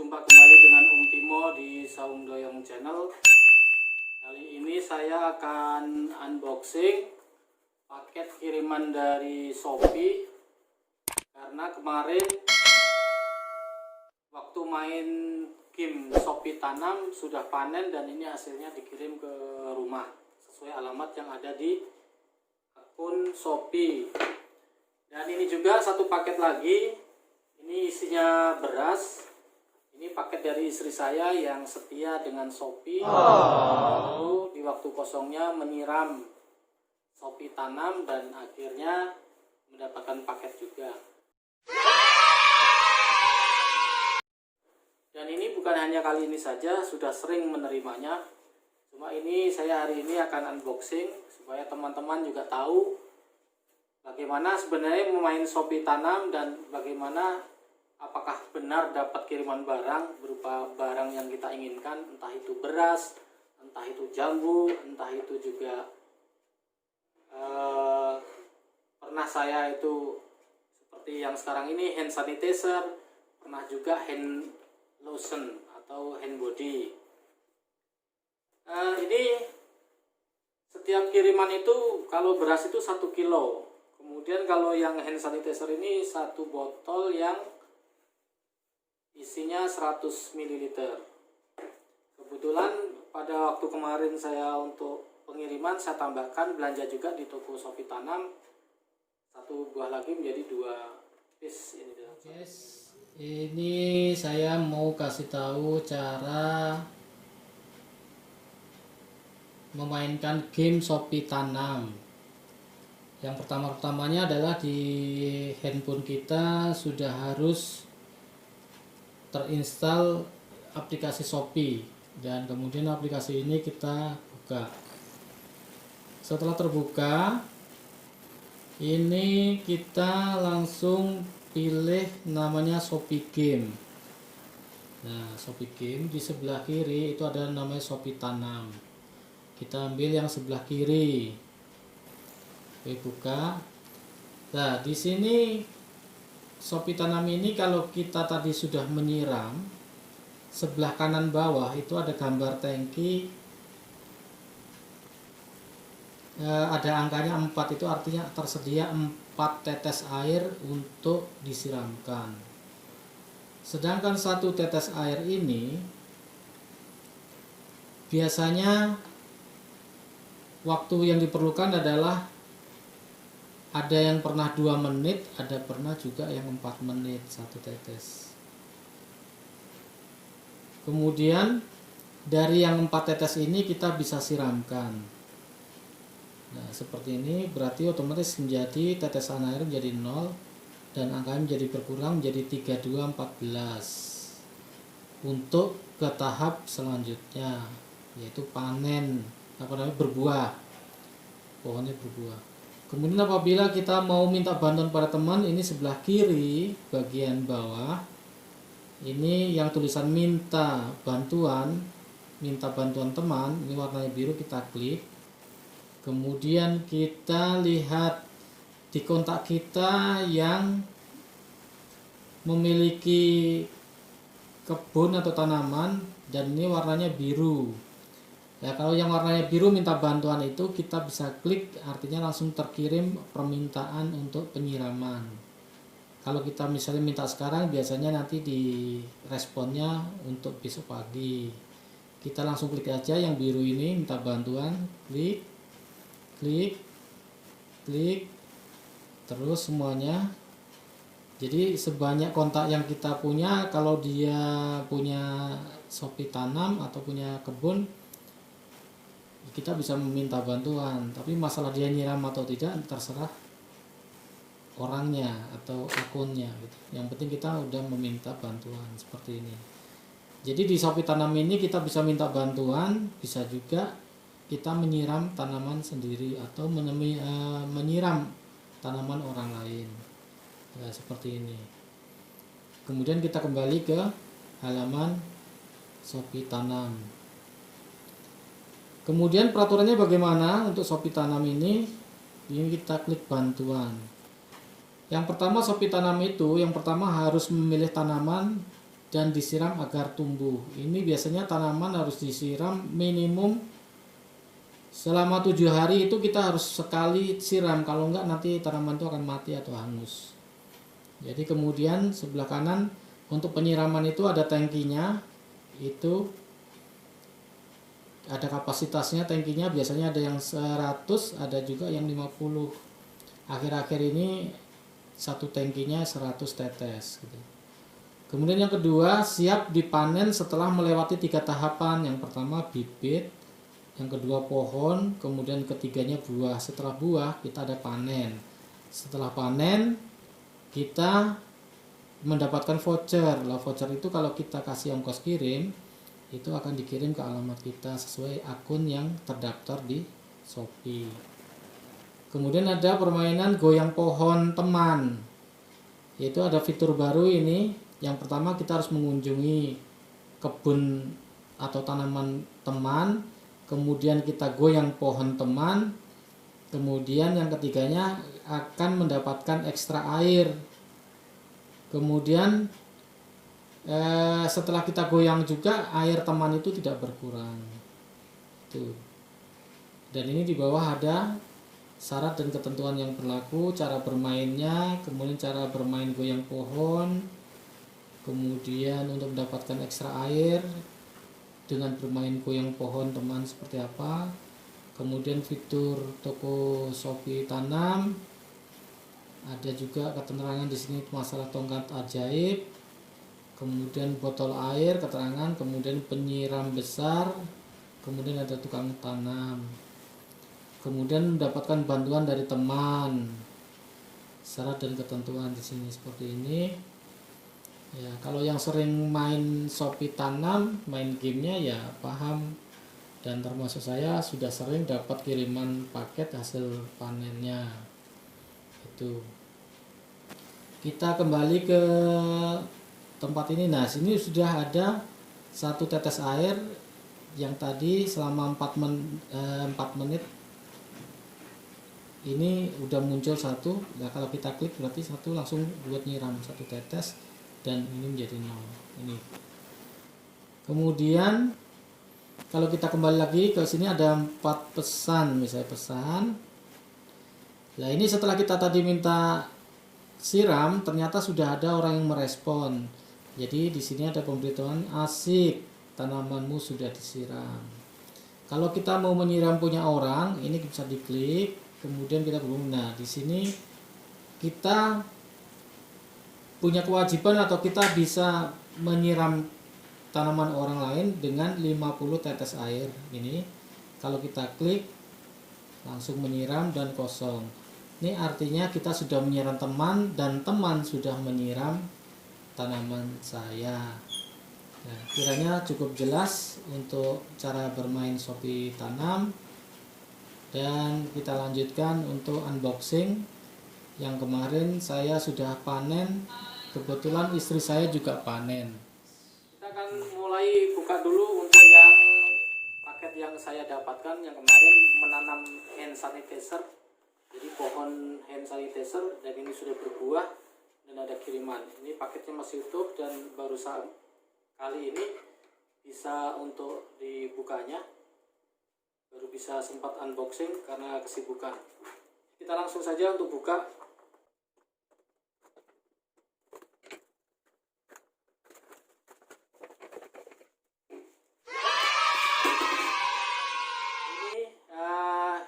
Berjumpa kembali dengan Om Timo di Saung Doyong Channel. Kali ini saya akan unboxing paket kiriman dari Shopee. Karena kemarin waktu main game Shopee Tanam sudah panen dan ini hasilnya dikirim ke rumah sesuai alamat yang ada di akun Shopee. Dan ini juga satu paket lagi. Ini isinya beras. Ini paket dari istri saya yang setia dengan Shopee. Lalu di waktu kosongnya menyiram Shopee Tanam dan akhirnya mendapatkan paket juga. Dan ini bukan hanya kali ini saja, sudah sering menerimanya. Cuma ini saya hari ini akan unboxing supaya teman-teman juga tahu bagaimana sebenarnya memain Shopee Tanam dan bagaimana apakah benar dapat kiriman barang berupa barang yang kita inginkan, entah itu beras, entah itu jambu, entah itu juga pernah saya itu seperti yang sekarang ini hand sanitizer, pernah juga hand lotion atau hand body. Ini setiap kiriman itu kalau beras itu 1 kilo, kemudian kalau yang hand sanitizer ini 1 botol yang isinya 100 ml. Kebetulan pada waktu kemarin saya untuk pengiriman saya tambahkan belanja juga di toko Shopee Tanam, 1 buah lagi menjadi 2 piece ini. Guys, ini saya mau kasih tahu cara memainkan game Shopee Tanam. Yang pertama-tamanya adalah di handphone kita sudah harus terinstall aplikasi Shopee dan kemudian aplikasi ini kita buka. Setelah terbuka, ini kita langsung pilih namanya Shopee Game. Nah, Shopee Game di sebelah kiri itu ada namanya Shopee Tanam. Kita ambil yang sebelah kiri. Oke, buka. Nah, di sini Shopee Tanam ini kalau kita tadi sudah menyiram, sebelah kanan bawah itu ada gambar tangki, ada angkanya 4, itu artinya tersedia 4 tetes air untuk disiramkan. Sedangkan 1 tetes air ini biasanya waktu yang diperlukan adalah ada yang pernah 2 menit, ada pernah juga yang 4 menit 1 tetes. Kemudian dari yang 4 tetes ini kita bisa siramkan. Nah, seperti ini berarti otomatis menjadi tetesan air menjadi 0 dan angkanya menjadi berkurang menjadi 3214. Untuk ke tahap selanjutnya yaitu panen, berbuah. Pohonnya berbuah. Kemudian apabila kita mau minta bantuan pada teman, ini sebelah kiri bagian bawah ini yang tulisan minta bantuan teman, ini warnanya biru, kita klik. Kemudian kita lihat di kontak kita yang memiliki kebun atau tanaman dan ini warnanya biru. Ya, kalau yang warnanya biru minta bantuan itu kita bisa klik, artinya langsung terkirim permintaan untuk penyiraman. Kalau kita misalnya minta sekarang, biasanya nanti di responnya untuk besok pagi. Kita langsung klik aja yang biru ini, minta bantuan, klik, terus semuanya. Jadi sebanyak kontak yang kita punya, kalau dia punya Shopee Tanam atau punya kebun, kita bisa meminta bantuan. Tapi masalah dia nyiram atau tidak terserah orangnya atau akunnya gitu. Yang penting kita udah meminta bantuan seperti ini. Jadi di Shopee Tanam ini kita bisa minta bantuan, bisa juga kita menyiram tanaman sendiri atau menyiram tanaman orang lain. Ya, seperti ini. Kemudian kita kembali ke halaman Shopee Tanam. Kemudian peraturannya bagaimana untuk Shopee Tanam ini? Ini kita klik bantuan. Yang pertama Shopee Tanam itu, yang pertama harus memilih tanaman dan disiram agar tumbuh. Ini biasanya tanaman harus disiram minimum selama 7 hari, itu kita harus sekali siram, kalau enggak nanti tanaman itu akan mati atau hangus. Jadi kemudian sebelah kanan untuk penyiraman itu ada tangkinya, itu ada kapasitasnya tangkinya, biasanya ada yang 100, ada juga yang 50. Akhir-akhir ini satu tangkinya 100 tetes gitu. Kemudian yang kedua, siap dipanen setelah melewati 3 tahapan. Yang pertama bibit, yang kedua pohon, kemudian ketiganya buah. Setelah buah kita ada panen. Setelah panen kita mendapatkan voucher. Lah voucher itu kalau kita kasih ongkos kirim, itu akan dikirim ke alamat kita sesuai akun yang terdaftar di Shopee. Kemudian ada permainan goyang pohon teman. Yaitu ada fitur baru ini. Yang pertama kita harus mengunjungi kebun atau tanaman teman, kemudian kita goyang pohon teman, kemudian yang ketiganya akan mendapatkan ekstra air. Kemudian setelah kita goyang juga air teman itu tidak berkurang. Tuh. Dan ini di bawah ada syarat dan ketentuan yang berlaku, cara bermainnya, kemudian cara bermain goyang pohon, kemudian untuk mendapatkan ekstra air dengan bermain goyang pohon teman seperti apa, kemudian fitur toko Shopee tanam, ada juga keterangan di sini masalah tongkat ajaib, kemudian botol air keterangan, kemudian penyiram besar, kemudian ada tukang tanam, kemudian mendapatkan bantuan dari teman, syarat dan ketentuan di sini seperti ini. Ya, kalau yang sering main Shopee tanam, main gamenya ya paham, dan termasuk saya sudah sering dapat kiriman paket hasil panennya. Itu. Kita kembali ke tempat ini. Nah, sini sudah ada 1 tetes air yang tadi selama 4 menit ini udah muncul 1. Nah, kalau kita klik berarti 1 langsung buat nyiram 1 tetes. Dan ini menjadi 0 ini. Kemudian kalau kita kembali lagi ke sini ada 4 pesan, misalnya pesan. Nah, ini setelah kita tadi minta siram, ternyata sudah ada orang yang merespon. Jadi di sini ada pemberitahuan asik, tanamanmu sudah disiram. Kalau kita mau menyiram punya orang, ini bisa diklik, kemudian kita berhubung. Nah, di sini kita punya kewajiban atau kita bisa menyiram tanaman orang lain dengan 50 tetes air. Ini kalau kita klik langsung menyiram dan kosong. Ini artinya kita sudah menyiram teman dan teman sudah menyiram tanaman saya. Nah, kiranya cukup jelas untuk cara bermain Shopee tanam. Dan kita lanjutkan untuk unboxing. Yang kemarin saya sudah panen. Kebetulan istri saya juga panen. Kita akan mulai buka dulu untuk yang paket yang saya dapatkan yang kemarin, menanam hand sanitizer. Jadi pohon hand sanitizer, dan ini sudah berbuah dan ada kiriman. Ini paketnya masih utuh dan baru kali ini bisa untuk dibukanya. Baru bisa sempat unboxing karena kesibukan. Kita langsung saja untuk buka.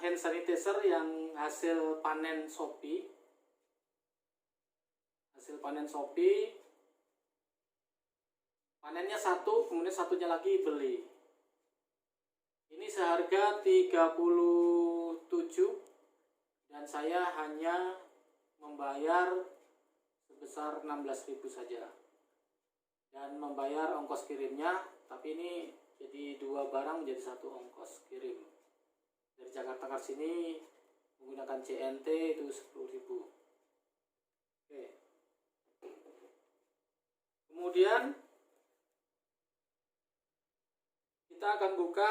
Hand sanitizer yang hasil panen Shopee. Hasil panen Shopee. Panennya 1, kemudian satunya lagi beli. Ini seharga 37 dan saya hanya membayar sebesar 16.000 saja. Dan membayar ongkos kirimnya, tapi ini jadi 2 barang menjadi 1 ongkos kirim. Dari Jakarta ke sini menggunakan CNT itu 10.000. Oke. Kemudian kita akan buka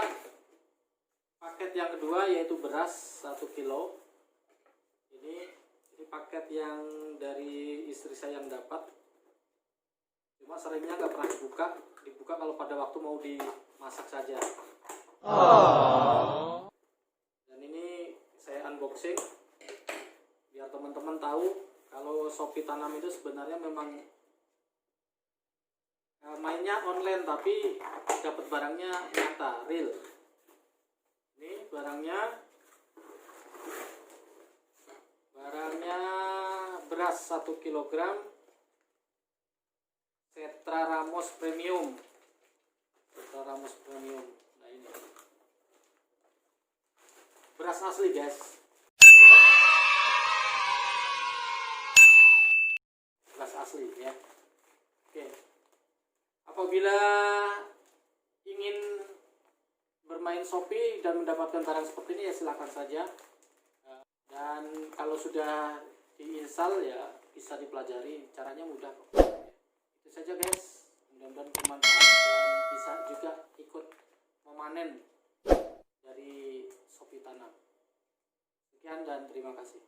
paket yang kedua, yaitu beras 1 kilo. Ini paket yang dari istri saya yang dapat. Cuma seringnya nggak pernah dibuka kalau pada waktu mau dimasak saja. Dan ini saya unboxing biar teman-teman tahu kalau Shopee Tanam itu sebenarnya memang mainnya online tapi dapat barangnya nyata, real. Ini barangnya beras 1 kg Cetra Ramos Premium. Nah ini beras asli guys, beras asli ya. Oke, apabila ingin bermain Shopee dan mendapatkan barang seperti ini ya silakan saja. Dan kalau sudah diinstal ya bisa dipelajari, caranya mudah kok. Itu saja guys, mudah-mudahan bermanfaat dan bisa juga ikut memanen dari Shopee Tanam. Sekian dan terima kasih.